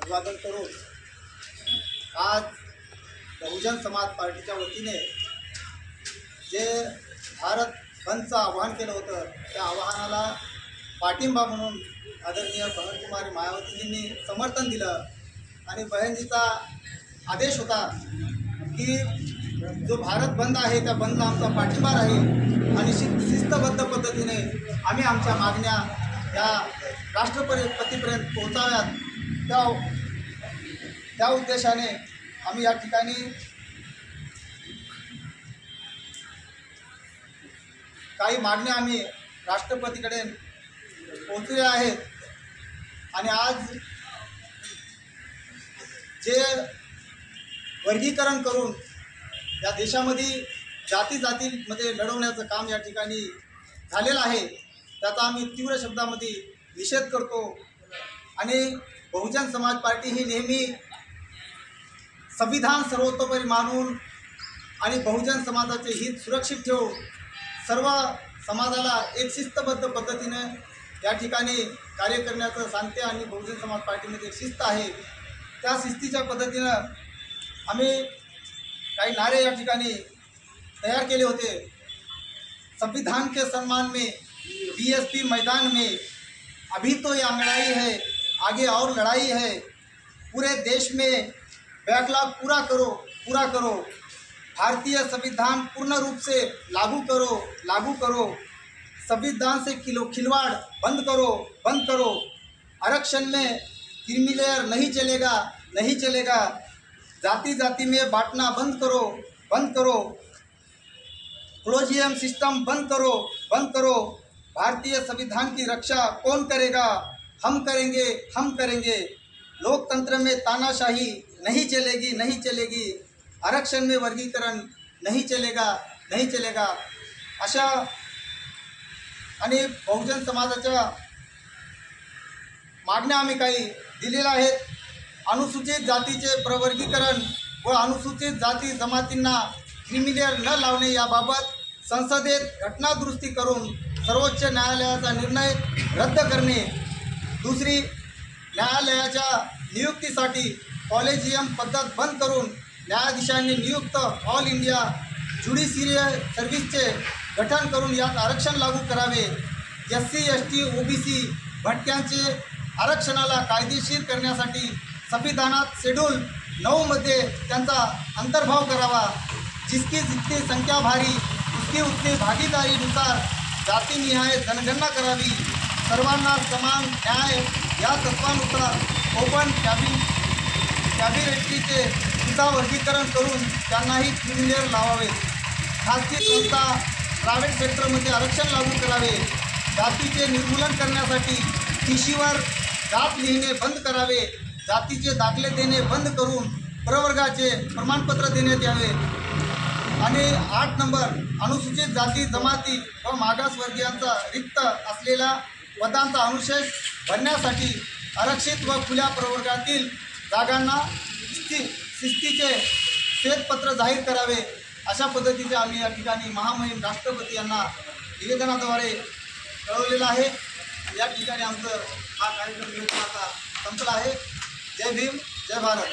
अभिवादन करून आज बहुजन समाज पार्टीच्या वतीने जे भारत बंदचं आवाहन केलं होतं त्या आवाहनाला पाठिंबा म्हणून आदरणीय बहनकुमारी मायावतीजींनी समर्थन दिलं आणि बहनजीचा आदेश होता की जो भारत बंद आहे त्या बंदला आमचा पाठिंबा राहील आणि शिस्तबद्ध पद्धतीने आम्ही आमच्या मागण्या या राष्ट्रपतीपर्यंत पोहोचाव्यात त्या उद्देशाने आम्ही या ठिकाणी काही मागण्या आम्ही राष्ट्रपतीकडे पोहोचल्या आहेत आणि आज जे वर्गीकरण करून या देशामध्ये जातीमध्ये लढवण्याचं काम या ठिकाणी झालेलं आहे त्याचा आम्ही तीव्र शब्दामध्ये निषेध करतो आणि बहुजन समाज पार्टी ही नेहमी संविधान सर्वतोपरी मानून आणि बहुजन समाजाचे हित सुरक्षित ठेवून सर्व समाजाला एक शिस्तबद्ध पद्धतीने या ठिकाणी कार्य करण्याचं सांगते आणि बहुजन समाज पार्टीमध्ये एक शिस्त आहे त्या शिस्तीच्या पद्धतीनं आम्ही काही नारे या ठिकाणी तैयार केले होते। संविधान के सम्मान में बीएसपी मैदान में अभी तो यह लड़ाई है, आगे और लड़ाई है। पूरे देश में बैकलॉग पूरा करो। भारतीय संविधान पूर्ण रूप से लागू करो। संविधान से खिलवाड़ बंद करो। आरक्षण में क्रीमी लेयर नहीं चलेगा। जाति में बांटना बंद करो। क्लोजियम सिस्टम बंद करो। भारतीय संविधान की रक्षा कौन करेगा? हम करेंगे। लोकतंत्र में तानाशाही नहीं चलेगी। आरक्षण में वर्गीकरण नहीं चलेगा। अशा आणि बहुजन समाजाच्या मागण्या आम्ही काही दिलेल्या आहेत। अनुसूचित जातीचे प्रवर्गीकरण व अनुसूचित जाती जमातींना क्रिमिलेअर न लावणे याबाबत संसदेत घटनादुरुस्ती करून सर्वोच्च न्यायालयाचा निर्णय रद्द करणे। दुसरी, न्यायालयाच्या नियुक्तीसाठी कॉलेजियम पद्धत बंद करून न्यायाधीशांनी नियुक्त ऑल इंडिया ज्युडिशियल सर्व्हिसचे गठन करून यात आरक्षण लागू करावे। SC ST OBC भटक्यांचे आरक्षणाला कायदेशीर करण्यासाठी संविधानात शेड्यूल 9 मध्ये त्यांचा अंतर्भाव करावा। जिसकी जितनी संख्या भारी उसकी उतनी भागीदारीनुसार जातीनिहाय जनगणना करावी। सर्वांना समान न्याय या तत्वानुसार ओपन कॅबिनेटचे सुद्धा वर्गीकरण करून त्यांनाही क्रिमिलेअर लावावे। खाजगी संस्था प्रायव्हेट सेक्टरमध्ये आरक्षण लागू करावे। जातीचे निर्मूलन करण्यासाठी टीशीवर जात लिहिणे बंद करावे। जातीचे दाखले देणे बंद करून प्रवर्गाचे प्रमाणपत्र देण्यात यावे। आणि 8 नंबर, अनुसूचित जाती जमाती व मागासवर्गीयांचा रिक्त असलेल्या पदांचा अनुशेष भरण्यासाठी आरक्षित व खुल्या प्रवर्गातील जागांना शिस्तीचे श्वेतपत्र जाहीर करावे। अशा पद्धतीचे आम्ही या ठिकाणी महामहिम राष्ट्रपती यांना निवेदनाद्वारे कळवलेलं आहे। या ठिकाणी आमचं हा कार्यक्रम आता संपला आहे। जय भीम, जय भारत।